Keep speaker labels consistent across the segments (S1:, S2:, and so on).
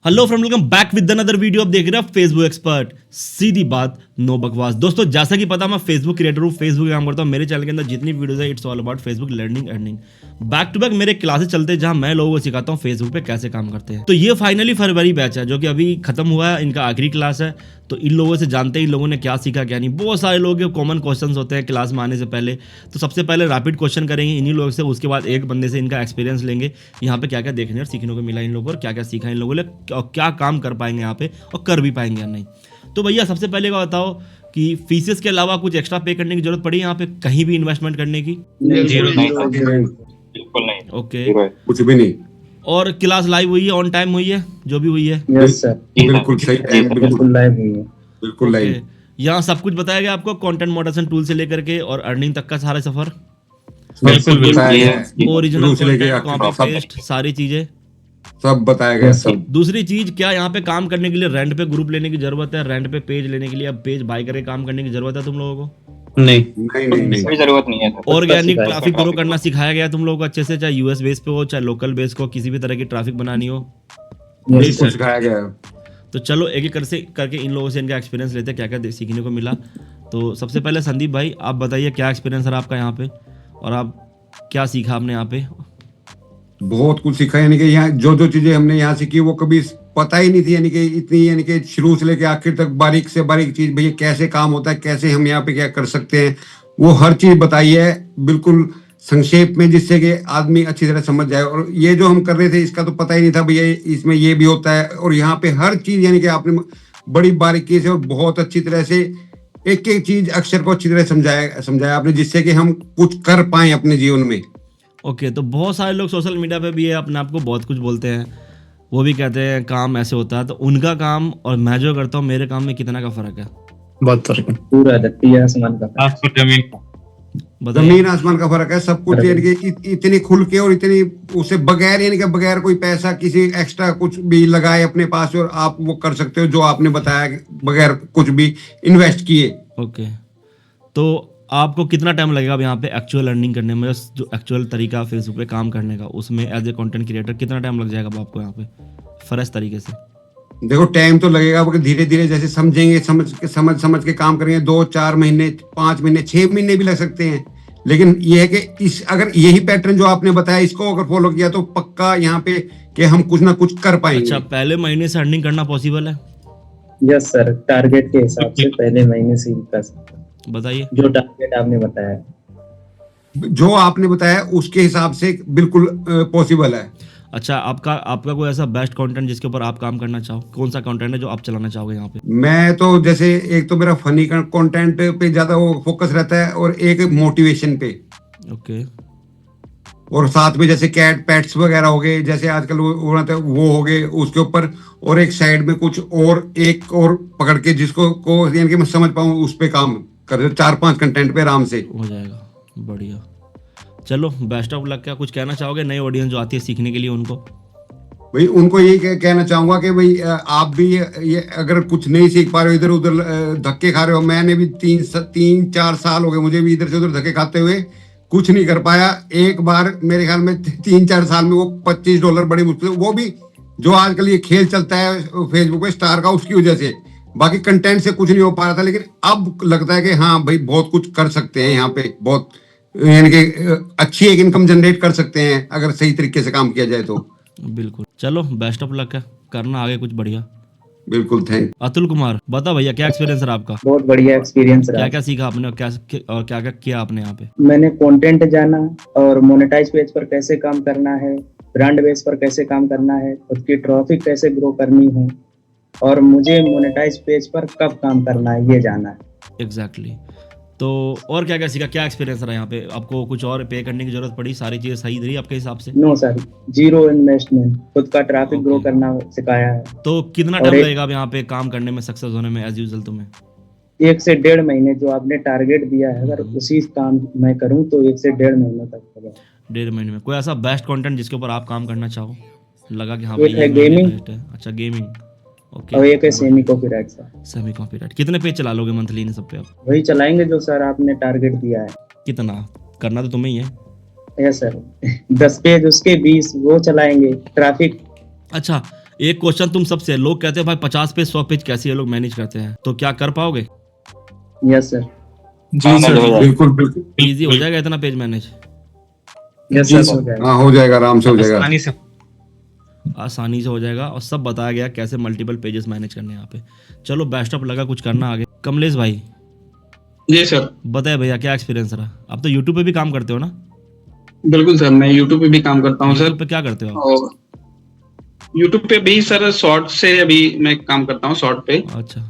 S1: Hello friend, welcome back with another video. आप देख रहे हैं फेसबुक एक्सपर्ट, सीधी बात नो बकवास। दोस्तों, जैसा कि पता, मैं फेसबुक क्रिएटर हूँ, फेसबुक काम करता हूँ। मेरे चैनल के अंदर जितनी वीडियोस है, it's all about Facebook learning earning. Back to back मेरे क्लासेस चलते हैं, जहां मैं लोगों को सिखाता हूँ फेसबुक पे कैसे काम करते हैं। तो ये फाइनली फरवरी बैच है, जो कि अभी खत्म हुआ है, इनका आखिरी क्लास है। तो इन लोगों से जानते हैं इन लोगों ने क्या सीखा क्या नहीं। बहुत सारे लोगों के कॉमन क्वेश्चंस होते हैं क्लास में आने से पहले। तो सबसे पहले रैपिड क्वेश्चन करेंगे इन्हीं लोगों से, उसके बाद एक बंदे से इनका एक्सपीरियंस लेंगे, यहाँ पे क्या क्या देखने और सीखने को मिला इन लोगों को, और क्या क्या सीखा इन लोगों ने, और क्या काम कर पाएंगे यहाँ पे और कर भी पाएंगे या नहीं। तो भैया सबसे पहले का बताओ कि फीसेस के अलावा कुछ एक्स्ट्रा पे करने की जरूरत पड़ी यहाँ पे, कहीं भी इन्वेस्टमेंट करने की?
S2: जीरो
S3: बिल्कुल नहीं।
S1: ओके,
S3: कुछ भी नहीं।
S1: और क्लास लाइव हुई है, ऑन टाइम हुई है, जो भी हुई है?
S2: यस सर,
S3: बिल्कुल सही टाइम,
S2: बिल्कुल लाइव हुई है।
S3: बिल्कुल लाइव।
S1: ओके, यहाँ सब कुछ बताया गया आपको, कंटेंट मॉडरेशन टूल से लेकर के और अर्निंग तक का सारा सफर,
S3: बिल्कुल बताया गया है।
S1: ओरिजिनल
S3: शुरू से लेके
S1: कंटेंट,
S3: आखिर
S1: कॉपी
S3: तक
S1: पेस्ट, सारी चीजें।
S3: सब बताया गया। सब
S1: दूसरी चीज, क्या यहाँ पे काम करने के लिए रेंट पे ग्रुप लेने की जरूरत है? रेंट पे पेज लेने के लिए, अब पेज बाय करके काम करने की जरूरत है तुम लोगों को?
S2: नहीं,
S3: नहीं नहीं नहीं।
S4: कोई जरूरत नहीं है।
S1: ऑर्गेनिक ट्रैफिक ग्रो करना सिखाया गया तुम लोगों को अच्छे से, चाहे यूएस बेस पे हो चाहे लोकल बेस को, किसी भी तरह की ट्रैफिक बनानी हो।
S3: बिल्कुल सिखाया गया है।
S1: तो चलो एक एक करके इन लोगों से इनका एक्सपीरियंस लेते हैं, क्या क्या सीखने को मिला। तो सबसे पहले संदीप भाई, आप बताइए क्या एक्सपीरियंस रहा आपका यहाँ पे, और आप क्या सीखा आपने यहाँ पे?
S3: बहुत कुछ सीखा, यानी कि यहाँ जो जो चीजें हमने यहाँ सीखी वो कभी पता ही नहीं थी, यानी कि इतनी, यानी कि शुरू से लेके आखिर तक बारीक से बारीक चीज, भैया कैसे काम होता है, कैसे हम यहाँ पे क्या कर सकते हैं, वो हर चीज बताई है बिल्कुल संक्षेप में, जिससे कि आदमी अच्छी तरह समझ जाए। और ये जो हम कर रहे थे इसका तो पता ही नहीं था भैया इसमें ये भी होता है। और यहाँ पे हर चीज यानी कि आपने बड़ी बारीकी से और बहुत अच्छी तरह से एक एक चीज अक्षर को अच्छी तरह समझाया आपने, जिससे कि हम कुछ कर पाए अपने जीवन में।
S1: ओके, तो बहुत सारे लोग सोशल मीडिया पे भी है, अपने आप को बहुत कुछ बोलते हैं, वो भी कहते हैं काम ऐसे होता है। तो उनका काम और मैं जो करता हूँ मेरे काम में कितना का फर्क है?
S2: बहुत फर्क है।
S4: पूरा धरती आसमान का फर्क।
S1: बताइए।
S3: जमीन आसमान का फर्क है। सब कुछ यानी कि इतनी खुल के और इतनी उसे बगैर, यानी कि बगैर कोई पैसा किसी एक्स्ट्रा कुछ भी लगाए अपने पास, और आप वो कर सकते हो जो आपने बताया, बगैर कुछ भी इन्वेस्ट किए।
S1: ओके, तो आपको कितना टाइम लगेगा अब यहाँ पे एक्चुअल अर्निंग करने में, जो एक्चुअल तरीका फेसबुक पे काम करने का, उसमें एज ए कंटेंट क्रिएटर कितना टाइम लग जाएगा अब आपको यहाँ पे फ्रेश तरीके से?
S3: देखो टाइम तो लगेगा, मगर धीरे धीरे जैसे समझेंगे, समझ के काम करेंगे, 2-4 महीने, 5 महीने, 6 महीने भी लग सकते हैं। लेकिन ये है कि इस अगर यही पैटर्न जो आपने बताया इसको अगर फॉलो किया तो पक्का यहाँ पे कि हम कुछ ना कुछ कर पाएंगे।
S1: अच्छा, पहले महीने से अर्निंग करना पॉसिबल है?
S4: यस सर, टारगेट के हिसाब से पहले महीने से ही कर सकते हैं।
S1: बताइए।
S4: जो टारगेट आपने बताया,
S3: जो आपने बताया उसके हिसाब से बिल्कुल पॉसिबल है।
S1: अच्छा, आपका कोई ऐसा बेस्ट कंटेंट जिसके ऊपर आप काम करना चाहो, कौन सा कंटेंट है जो आप चलाना चाहोगे यहाँ पे?
S3: मैं तो जैसे एक तो मेरा फनी कंटेंट पे ज्यादा वो फोकस रहता है, और एक मोटिवेशन पे।
S1: ओके,
S3: और साथ में जैसे कैट पेट्स वगैरह हो गए, जैसे आजकल वो हो गए उसके ऊपर, और एक साइड में कुछ और एक और पकड़ के जिसको को यानी कि मैं समझ पाऊँ उस पे काम कर, 4-5 कंटेंट पे आराम से
S1: हो जाएगा। बढ़िया, चलो बेस्ट ऑफ लक। क्या कुछ कहना चाहोगे नई ऑडियंस जो आती है सीखने के लिए उनको?
S3: भाई उनको यही कहना चाहूंगा कि भाई आप भी ये अगर कुछ नहीं सीख पा रहे हो, इधर उधर धक्के खा रहे हो, मैंने भी 3-4 साल हो गए मुझे भी इधर से उधर धक्के खाते हुए, कुछ नहीं कर पाया। एक बार मेरे ख्याल में 3-4 साल में वो $25 बड़ी मुश्किल, वो भी जो आजकल ये खेल चलता है फेसबुक पे स्टार का, उसकी वजह से। बाकी कंटेंट से कुछ नहीं हो पा रहा था, लेकिन अब लगता है कि हाँ भाई बहुत कुछ कर सकते हैं यहाँ पे, बहुत यानी कि अच्छी एक इनकम जनरेट कर सकते हैं अगर सही तरीके से काम किया जाए तो।
S1: बिल्कुल, चलो बेस्ट ऑफ लक है, करना आगे कुछ बढ़िया।
S3: बिल्कुल, थैंक।
S1: अतुल कुमार, बता भैया क्या एक्सपीरियंस रहा आपका?
S4: बहुत बढ़िया एक्सपीरियंस
S1: क्या
S4: रहा।
S1: क्या सीखा आपने और क्या क्या किया आपने यहाँ पे?
S4: मैंने कंटेंट जाना, और मोनेटाइज पेज पर कैसे काम करना है, ब्रांड बेस पर कैसे काम करना है, खुद की ट्रैफिक कैसे ग्रो करनी है, और मुझे मोनेटाइज पेज पर कब काम करना है ये जाना है।
S1: एग्जैक्टली। तो और क्या क्या सीखा, क्या एक्सपीरियंस रहा यहाँ पे? आपको कुछ और पे करने की जरूरत पड़ी? सारी चीजें सही रही आपके हिसाब से?
S4: नो सर, जीरो इन्वेस्टमेंट, खुद का ट्रैफिक ग्रो करना सिखाया है।
S1: तो कितना टाइम लगेगा अब यहाँ पे काम करने में, सक्सेस होने में एज यूजुअल तुम्हें?
S4: 1 से 1.5 महीने जो आपने टारगेट दिया है, अगर उसी काम मैं करूं तो 1 से 1.5 महीने तक होगा।
S1: 1.5 महीने में? कोई ऐसा बेस्ट कंटेंट जिसके ऊपर आप काम करना चाहो, लगा कि हाँ
S4: एक है गेमिंग।
S1: अच्छा, गेमिंग। ओके,
S4: और एक है semi copyright sir.
S1: Semi copyright. कितने पेज चला लोगे मंथली इन सब पे आप?
S4: वही चलाएंगे जो सर आपने टारगेट दिया है।
S1: कितना करना तो तुम्हें ही है।
S4: यस सर, 10 पेज उसके 20 वो चलाएंगे। ट्रैफिक
S1: अच्छा, एक क्वेश्चन तुम सबसे, लोग कहते हैं भाई 50 पेज 100 पेज कैसे ये लोग मैनेज करते हैं, तो क्या कर पाओगे?
S4: Yes sir.
S2: जी सर।
S3: बिल्कुल बिल्कुल।
S1: इजी हो जाएगा इतना पेज मैनेज?
S4: यस सर हो जाएगा।
S3: हाँ हो जाएगा, आराम से हो जाएगा।
S1: आसानी से हो जाएगा, और सब बताया गया कैसे मल्टीपल पेजेस मैनेज करने हैं यहाँ पे। चलो बेस्ट ऑफ लगा, कुछ करना आगे। कमलेश भाई
S5: जी सर।
S1: बताए भैया क्या एक्सपीरियंस रहा? आप तो यूट्यूब पे भी काम करते हो ना?
S5: बिल्कुल सर, मैं यूट्यूब पे भी काम करता हूँ सर।
S1: यूट्यूब पे क्या करते हो आप?
S5: और यूट्यूब पे भी सर शॉर्ट से अभी मैं काम करता हूँ, शॉर्ट पे।
S1: अच्छा,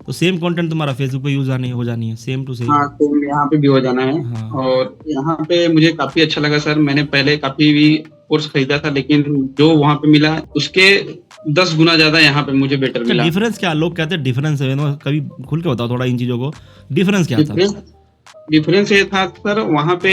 S1: तो सेम कंटेंट तुम्हारा फेसबुक पे यूज हो जानी है, सेम टू सेम।
S5: हाँ, तो यहाँ पे भी हो जाना है।
S1: हाँ।
S5: और यहाँ पे मुझे काफी अच्छा लगा सर। मैंने पहले काफी भी कोर्स खरीदा था, लेकिन जो वहाँ पे मिला उसके 10 गुना ज्यादा यहाँ पे मुझे बेटर मिला।
S1: डिफरेंस क्या? लोग कहते हैं डिफरेंस है, तो कभी खुल के बताओ थोड़ा इन चीजों को, डिफरेंस क्या था?
S5: डिफरेंस ये था सर, वहाँ पे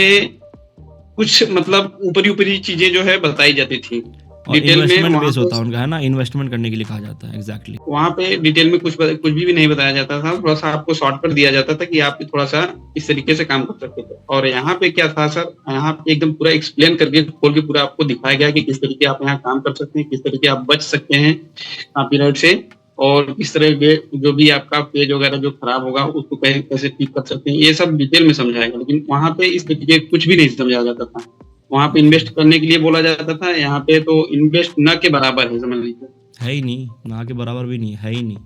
S5: कुछ मतलब ऊपरी चीजें जो है बताई जाती थी,
S1: और
S5: डिटेल में
S1: इन्वेस्टमेंट
S5: वहाँ
S1: बेस
S5: पे।
S1: होता है उनका, है ना? इन्वेस्टमेंट करने के लिए कहा जाता है। एग्जैक्टली।
S5: वहाँ पे डिटेल में कुछ भी नहीं बताया जाता था, थोड़ा सा आपको शॉर्ट पर दिया जाता था कि आप थोड़ा सा इस तरीके से काम कर सकते थे। और यहाँ पे क्या था सर, यहाँ पे एकदम पूरा एक्सप्लेन करके खोल के पूरा आपको दिखाया गया कि किस तरीके आप यहाँ काम कर सकते हैं, किस तरीके आप बच सकते हैं कॉपीराइट से, और किस तरह के जो भी आपका पेज वगैरह जो खराब होगा उसको कैसे ठीक कर सकते हैं, ये सब डिटेल में समझाएगा। लेकिन वहाँ पे इस तरीके कुछ भी नहीं समझाया जाता था। वहाँ पे इन्वेस्ट करने के लिए बोला जाता था, यहाँ पे तो इन्वेस्ट न के बराबर है, समझ लीजिए।
S1: है ही नहीं, ना के बराबर भी नहीं है ही नहीं।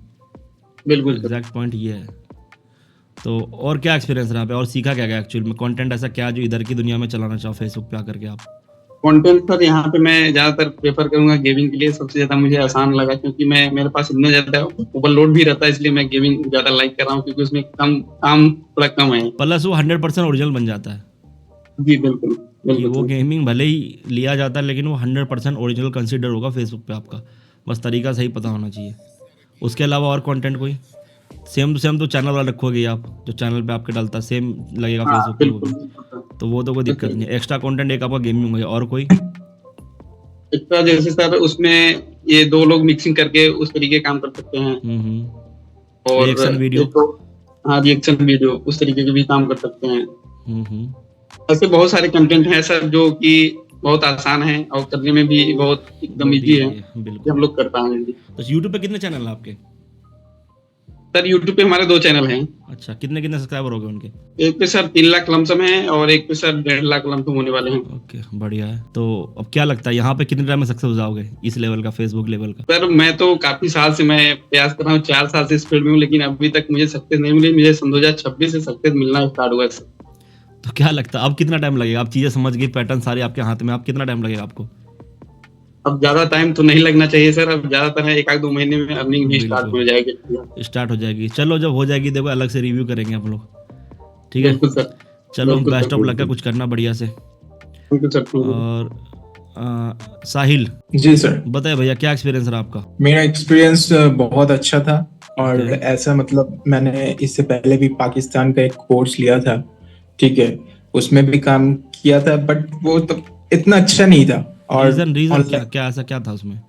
S5: बिल्कुल।
S1: एग्जैक्ट पॉइंट ये है। तो और क्या एक्सपीरियंस रहा पे, और सीखा क्या गया एक्चुअल में? कंटेंट ऐसा क्या जो इधर की दुनिया में चलाना चाहो फेसबुक पे आकर के आप?
S5: कंटेंट सर यहाँ पे मैं ज्यादातर प्रेफर करूंगा गेमिंग के लिए। सबसे ज्यादा मुझे आसान लगा, क्योंकि मेरे पास इतना ज्यादा ओवरलोड भी रहता है, इसलिए मैं गेमिंग ज्यादा लाइक कर रहा हूँ, क्योंकि उसमें काम थोड़ा कम है।
S1: प्लस वो 100% ओरिजिनल बन जाता है।
S5: जी बिल्कुल
S1: कि
S5: बिल्कुल।
S1: वो गेमिंग भले ही लिया जाता है, लेकिन वो 100% ओरिजिनल कंसीडर होगा फेसबुक पे आपका। बस तरीका सही पता होना चाहिए। उसके अलावा और कंटेंट कोई सेम टू सेम तो चैनल वाला रखोगे आप, जो चैनल पे आपके डालता है सेम लगेगा
S5: हाँ,
S1: फेसबुक पे
S5: बिल्कुल,
S1: भी।
S5: बिल्कुल।
S1: तो वो तो कोई दिक्कत नहीं है। एक्स्ट्रा कंटेंट एक आपका गेमिंग हो गया, और कोई?
S5: एक्स्ट्रा जैसे सर उसमें ये 2 लोग मिक्सिंग करके उस तरीके काम कर सकते हैं। और
S1: रिएक्शन वीडियो।
S5: हाँ, रिएक्शन वीडियो उस तरीके के भी काम कर सकते हैं।
S1: हम्म।
S5: ऐसे बहुत सारे कंटेंट हैं सर जो कि बहुत आसान है और करने में भी बहुत एकदम इजी है, कि
S1: बिल्कुल।
S5: हम लोग कर पाएंगे।
S1: तो यूट्यूब पे कितने चैनल है आपके?
S5: सर यूट्यूब पे हमारे 2 चैनल हैं।
S1: अच्छा, कितने कितने सब्सक्राइबर हो गए उनके?
S5: एक पे सर 3 लाख लमसम है, और एक पे सर 1.5 लाख लमसम होने वाले हैं।
S1: ओके, बढ़िया है। तो अब क्या लगता है यहाँ पे कितने टाइम में सक्सेस हो जाओगे इस लेवल का, फेसबुक लेवल का?
S5: सर मैं तो काफी साल से मैं प्रयास कर रहा हूँ, 4 साल से इस फील्ड में हूँ, लेकिन अभी तक मुझे सक्सेस नहीं मिली। मुझे सन 2026 से सक्सेस मिलना स्टार्ट हुआ है।
S1: तो क्या लगता है अब कितना टाइम लगेगा? आप चीजें समझ गए, पैटर्न सारे आपके हाथ में, अब कितना टाइम लगेगा आपको?
S5: अब ज्यादा टाइम तो नहीं लगना चाहिए सर। अब ज्यादातर है 1-2 महीने में अर्निंग भी स्टार्ट हो जाएगी।
S1: स्टार्ट हो जाएगी। चलो जब हो जाएगी देखो अलग से रिव्यू करेंगे हम लोग, ठीक है?
S5: बिल्कुल सर।
S1: चलो
S5: बिल्कुल
S1: बेस्ट
S5: सर,
S1: ऑफ लक का, कुछ करना बढ़िया से।
S5: बिल्कुल सर।
S1: और साहिल
S2: जी सर।
S1: बताए भैया क्या एक्सपीरियंस रहा आपका?
S2: मेरा एक्सपीरियंस बहुत अच्छा था। और
S1: Okay.
S2: ऐसा मतलब मैंने इससे पहले भी पाकिस्तान का एक कोर्स लिया था, ठीक है, उसमें भी काम किया था, बट वो तो इतना अच्छा नहीं था। और
S1: रीजन क्या ऐसा क्या था उसमें?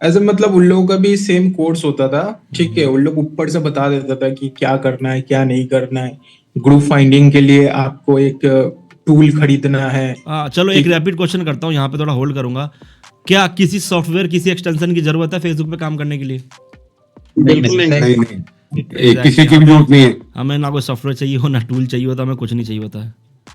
S2: ऐसा मतलब उन लोगों का भी सेम कोर्स होता था, ठीक है, उन लोग ऊपर से बता देता था कि क्या करना है क्या नहीं करना है। ग्रुप फाइंडिंग के लिए आपको एक टूल खरीदना है।
S1: चलो एक रैपिड क्वेश्चन करता हूँ, यहाँ पे थोड़ा होल्ड करूंगा। क्या किसी सॉफ्टवेयर, किसी एक्सटेंशन की जरूरत है फेसबुक पे काम करने के लिए?
S5: बिल्कुल नहीं।
S3: नहीं, किसी की भी जरूरत नहीं है।
S1: हमें ना कोई सॉफ्टवेयर चाहिए हो, ना टूल चाहिए होता, हमें कुछ नहीं चाहिए होता है।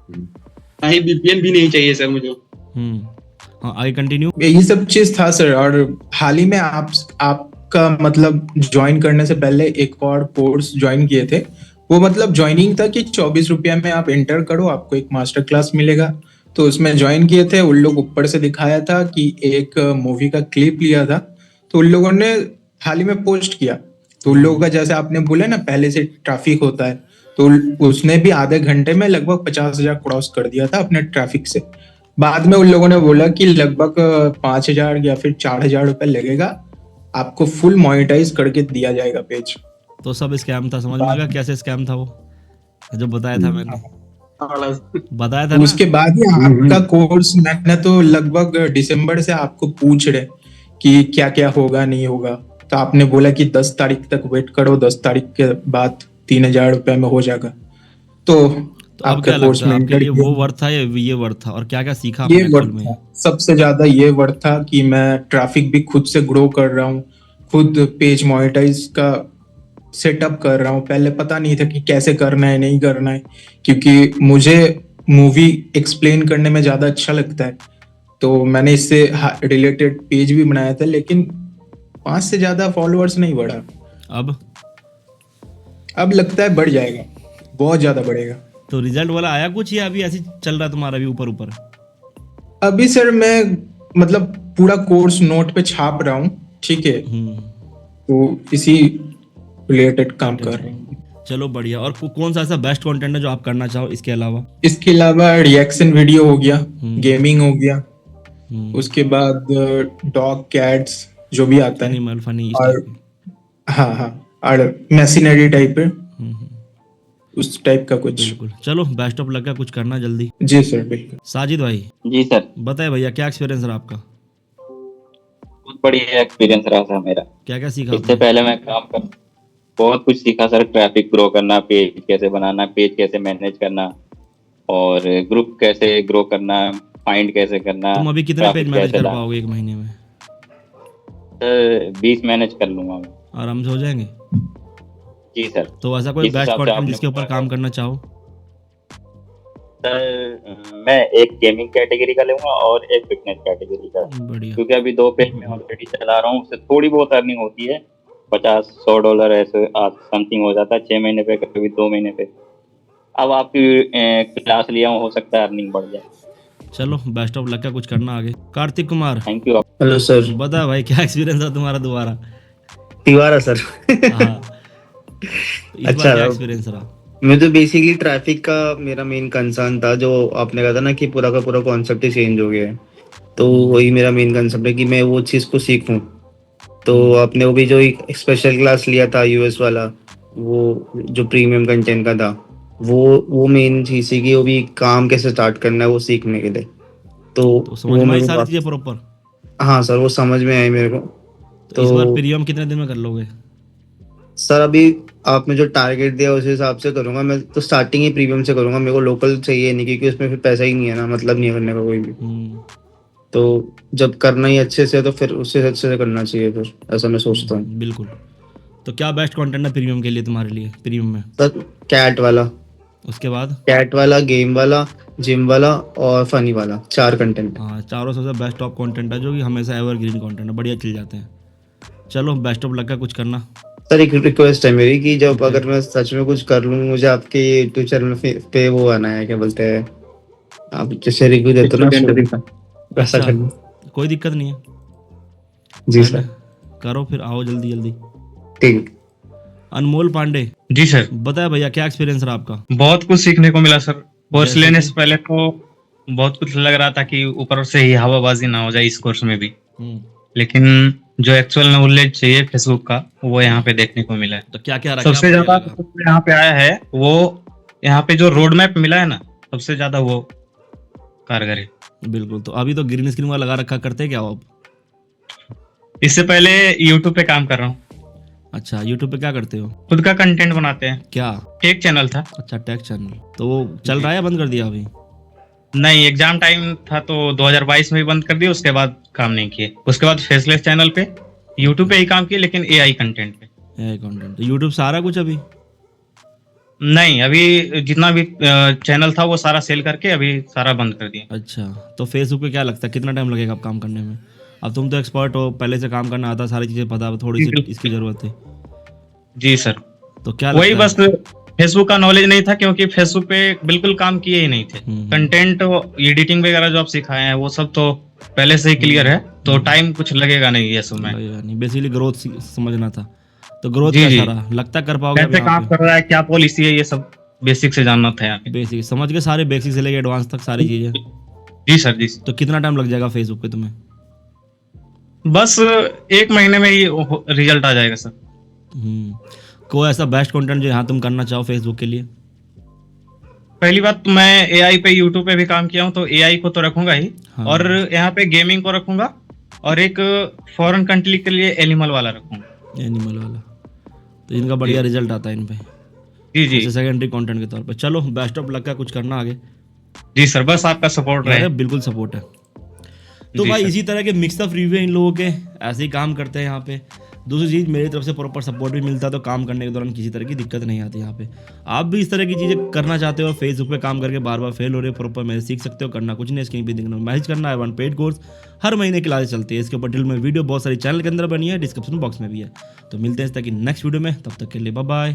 S5: नहीं, VPN भी नहीं चाहिए सर मुझे।
S1: हाँ, आगे कंटिन्यू।
S2: यही सब चीज था सर। और हाल ही में आपका मतलब ज्वाइन करने से पहले एक और कोर्स ज्वाइन किए थे। वो मतलब ज्वाइनिंग था कि 24 रुपया में आप एंटर करो, आपको एक मास्टर क्लास मिलेगा। तो उसमें ज्वाइन किए थे। उन लोग ऊपर से दिखाया था कि एक मूवी का क्लिप लिया था, तो उन लोगों ने हाल ही में पोस्ट किया। तो उन लोगों का जैसे आपने बोला ना पहले से ट्रैफिक होता है, तो उसने भी आधे घंटे में लगभग 50,000 क्रॉस कर दिया था अपने ट्रैफिक से। बाद में उन लोगों ने बोला कि लगभग 5,000 या फिर 4,000 रुपए लगेगा, आपको फुल मोनेटाइज करके दिया जाएगा पेज।
S1: तो सब स्कैम था, समझ में आ गया कैसे स्कैम था वो, जो बताया था मैंने, बताया था ना?
S2: उसके बाद ही आपका कोर्स मैंने तो लगभग दिसंबर से आपको पूछ रहे कि क्या क्या होगा नहीं होगा, तो आपने बोला कि 10 तारीख तक वेट करो, 10 तारीख के बाद 3,000 रुपए में हो जाएगा। तो
S1: तो अब
S2: आपके
S1: क्या
S2: कोर्स
S1: लगता है
S2: में
S1: आपके
S2: एंटर
S1: लिए
S2: किया।
S1: वो वर्थ था या ये वर्थ था, और क्या क्या सीखा
S2: ये
S1: आपने एक्चुअल
S2: वर्थ
S1: में?
S2: था, सबसे ज्यादा ये वर्थ था कि मैं ट्रैफिक भी खुद से ग्रो कर रहा हूँ, खुद पेज मोनेटाइज का सेटअप कर रहा हूँ। पहले पता नहीं था कि कैसे करना है नहीं करना है, क्योंकि मुझे मूवी एक्सप्लेन करने में ज्यादा अच्छा लगता है, तो मैंने इससे रिलेटेड पेज भी बनाया था, लेकिन 5 से ज्यादा फॉलोअर्स नहीं बढ़ा। अब लगता है बढ़ जाएगा, बहुत ज्यादा बढ़ेगा।
S1: तो रिजल्ट वाला आया कुछ, या अभी ऐसे ही चल रहा है तुम्हारा भी ऊपर ऊपर?
S2: अभी सर मैं मतलब पूरा कोर्स नोट पे छाप रहा हूँ, ठीक है, तो इसी रिलेटेड काम कर रहा हूँ।
S1: चलो बढ़िया। और कौन सा ऐसा बेस्ट कंटेंट है जो आप करना चाहो इसके अलावा?
S2: इसके अलावा रिएक्शन वीडियो हो गया, गेमिंग हो गया,
S1: हम्म,
S2: उसके बाद डॉग कैट्स जो भी आता है,
S1: एनिमल फनी इस
S2: और
S1: टाइप के।
S2: हाँ हाँ, और मैसिनरी टाइप है, उस टाइप का कुछ।
S1: बिल्कुल, चलो बेस्ट ऑफ लक है, कुछ करना जल्दी।
S2: जी सर, बिल्कुल।
S1: साजिद भाई
S6: जी सर,
S1: बताए भैया, क्या एक्सपीरियंस रहा आपका?
S6: बहुत बढ़िया एक्सपीरियंस रहा सर मेरा।
S1: क्या क्या सीखा
S6: इससे
S1: आपने?
S6: पहले मैं काम कर बहुत कुछ सीखा सर। ट्रैफिक ग्रो करना, पेज कैसे बनाना, पेज कैसे मैनेज करना, और ग्रुप कैसे ग्रो करना, फाइंड कैसे करना,
S1: तुम अभी कितने पेज
S6: ट्रैफिक
S1: मैनेज
S6: कैसे
S1: कर
S6: लाना।
S1: पाओगे एक महीने में?
S6: सर 20 मैनेज कर लूंगा मैं।
S1: आराम से हो जाएंगे?
S6: जी सर।
S1: तो ऐसा कोई
S6: जिस
S1: बेस्ट
S6: हिसाब से
S1: कंटेंट
S6: आपने
S1: जिसके ऊपर
S6: बताया।
S1: काम करना चाहो?
S6: सर मैं एक गेमिंग कैटेगरी का लूंगा और एक फिटनेस कैटेगरी का,
S1: बढ़िया।
S6: क्योंकि अभी 2 पेज में ऑलरेडी चला रहा हूँ, उससे थोड़ी बहुत अर्निंग होती है। $50-100 ऐसे समथिंग हो जाता है 6 महीने पे, कभी 2 महीने पे। अब आपकी क्लास लिया हूँ, हो सकता है अर्निंग बढ़ जाए।
S1: चलो बेस्ट ऑफ लक है, कुछ करना आगे। Kartik Kumar
S6: thank you.
S7: Hello sir.
S1: बता भाई, क्या एक्सपीरियंस रहा तुम्हारा दोबारा?
S7: तिवारा सर।
S1: हाँ, तो इस
S7: अच्छा
S1: बार क्या
S7: रहा।
S1: एक्सपीरियंस रहा?
S7: मैं तो बेसिकली ट्रैफिक का मेरा मेन कंसर्न था, जो आपने कहा था ना कि पूरा का पूरा कॉन्सेप्ट ही चेंज हो गया है, तो वही मेरा मेन कंसेप्ट है कि मैं वो चीज़ को सीखूं। तो आपने वो भी जो एक स्पेशल क्लास लिया था यूएस वाला, वो जो प्रीमियम कंटेंट का था, वो मेन चीज़ थी कि वो भी काम कैसे स्टार्ट करना है वो सीखने के लिए।
S1: तो
S7: तो
S1: समझ
S7: वो
S1: में आई
S7: मेरे
S1: सारी
S7: को,
S1: चीजें प्रॉपर?
S7: हाँ सर, वो समझ में आई मेरे को।
S1: तो इस बार प्रीमियम कितने दिन में कर लोगे?
S7: सर अभी आपने जो टारगेट दिया उस हिसाब से करूंगा। मैं तो स्टार्टिंग ही प्रीमियम से करूंगा, मेरे को लोकल चाहिए नहीं, क्योंकि उसमें फिर पैसा ही नहीं है ना, मतलब नहीं है करने का कोई भी। तो जब करना ही अच्छे से, तो फिर उससे अच्छे से करना चाहिए, फिर ऐसा मैं सोचता हूँ।
S1: बिल्कुल। तो क्या बेस्ट कंटेंट है प्रीमियम के लिए तुम्हारे लिए, प्रीमियम में?
S7: सर कैट वाला,
S1: उसके बाद?
S7: कैट वाला, गेम वाला, जिम वाला और फनी वाला, 4 कंटेंट।
S1: हाँ, चारों सबसे बेस्ट ऑफ कंटेंट है, जो कि हमेशा एवरग्रीन कंटेंट है, बढ़िया चल जाते हैं। चलो बेस्ट ऑफ लक का, कुछ करना।
S7: सर एक रिक्वेस्ट है मेरी कि जब अगर मैं सच में कुछ कर लूँ, मुझे आपके यूट्यूब चैनल पे वो आना है, क्या बोलते हैं आप जैसे रिव्यू देते हो ना, वैसा
S1: अच्छा,
S7: करना।
S1: कोई दिक्कत नहीं है।
S7: जी
S1: है
S7: सर।
S1: ना? करो फिर, आओ जल्दी जल्दी।
S7: ठीक।
S1: अनमोल पांडे
S8: जी सर,
S1: बताया भैया, क्या एक्सपीरियंस रहा आपका?
S8: बहुत कुछ सीखने को मिला सर। कोर्स
S1: जैसे
S8: लेने
S1: कि?
S8: से पहले तो बहुत कुछ लग रहा था कि ऊपर से ही हवाबाजी ना हो जाए इस कोर्स में भी, लेकिन जो एक्चुअल नॉलेज चाहिए फेसबुक का, वो यहाँ पे देखने को मिला है।
S1: तो क्या क्या रहा?
S8: सबसे
S1: क्या
S8: ज्यादा
S1: बढ़िया लगा?
S8: यहाँ पे आया है वो, यहाँ पे जो रोड मैप मिला है ना, सबसे ज्यादा वो कारगर है।
S1: बिल्कुल। तो अभी तो ग्रीन स्क्रीन वाला लगा रखा, करते क्या हो आप?
S8: इससे पहले यूट्यूब पे काम कर रहा हूँ,
S1: अच्छा, यूट्यूब पे क्या करते हो?
S8: खुद का कंटेंट बनाते हैं।
S1: क्या?
S8: एक चैनल था।
S1: अच्छा, टेक चैनल। तो वो चल रहा है या बंद कर दिया अभी?
S8: नहीं, एग्जाम टाइम था तो 2022 में ही बंद कर दिया, उसके बाद काम नहीं किए। उसके बाद फेसलेस चैनल पे, यूट्यूब पे ही काम किए, लेकिन एआई कंटेंट पे।
S1: एआई कंटेंट तो यूट्यूब सारा कुछ अभी?
S8: नहीं, अभी जितना भी चैनल था वो सारा सेल करके अभी सारा बंद कर दिया।
S1: अच्छा, तो फेसबुक पे क्या लगता है कितना टाइम लगेगा अब काम करने में? अब तुम तो एक्सपर्ट हो, पहले से काम करना आता, सारी चीजें पता, थोड़ी सी इसकी जरूरत है।
S8: जी सर।
S1: तो क्या
S8: वही
S1: लगता
S8: बस
S1: है?
S8: फेसबुक का नॉलेज नहीं था, क्योंकि फेसबुक पे बिल्कुल काम किए ही नहीं थे। कंटेंट एडिटिंग वगैरह जो आप सिखाए हैं वो सब तो पहले से ही क्लियर है, तो टाइम कुछ लगेगा नहीं ये सब में।
S1: लगेगा नहीं, बेसिकली ग्रोथ समझना था। तो ग्रोथ
S8: जी,
S1: कैसा
S8: जी।
S1: रहा, लगता कर पाओगे
S8: कैसे काम कर रहा है, क्या पॉलिसी है, ये सब बेसिक से जानना था यहाँ पे।
S1: बेसिक समझ के, सारे बेसिक से लेके एडवांस तक सारी चीजें।
S8: जी सर, जी।
S1: तो कितना टाइम लग जाएगा फेसबुक पे तुम्हें?
S8: बस 1 महीने में ही रिजल्ट आ जाएगा सर।
S1: कोई ऐसा बेस्ट कंटेंट जो यहाँ तुम करना चाहो फेसबुक के लिए?
S8: पहली बात तो मैं एआई पे, यूट्यूब पे भी काम किया हूँ, तो एआई को तो रखूंगा ही।
S1: हाँ।
S8: और यहाँ पे गेमिंग को रखूंगा, और एक फॉरेन कंट्री के लिए एनिमल वाला रखूंगा।
S1: एनिमल वाला, तो इनका बढ़िया रिजल्ट आता है इन पे।
S8: जी जी
S1: सेकेंडरी कंटेंट के तौर पे। चलो बेस्ट ऑफ लक का, कुछ करना आगे।
S8: जी सर, बस आपका सपोर्ट रहे।
S1: अरे बिल्कुल सपोर्ट है। तो
S8: जी
S1: भाई
S8: सर।
S1: इसी तरह के मिक्स ऑफ रिव्यू इन लोगों के, ऐसे ही काम करते हैं यहाँ पे। दूसरी चीज़, मेरी तरफ से प्रॉपर सपोर्ट भी मिलता है, तो काम करने के दौरान किसी तरह की दिक्कत नहीं आती यहाँ पे। आप भी इस तरह की चीज़ें करना चाहते हो, फेसबुक पे काम करके बार बार फेल हो रहे हो, प्रॉपर मैसेज सीख सकते हो। करना कुछ नहीं, स्क्रीन पे दिखना मैसेज करना है। 1 पेड कोर्स, हर महीने क्लासेस चलती है। इसके ऊपर डिटेल में वीडियो बहुत सारी चैनल के अंदर बनी है, डिस्क्रिप्शन बॉक्स में भी है। तो मिलते हैं इस तरह की नेक्स्ट वीडियो में, तब तक के लिए बाय बाय।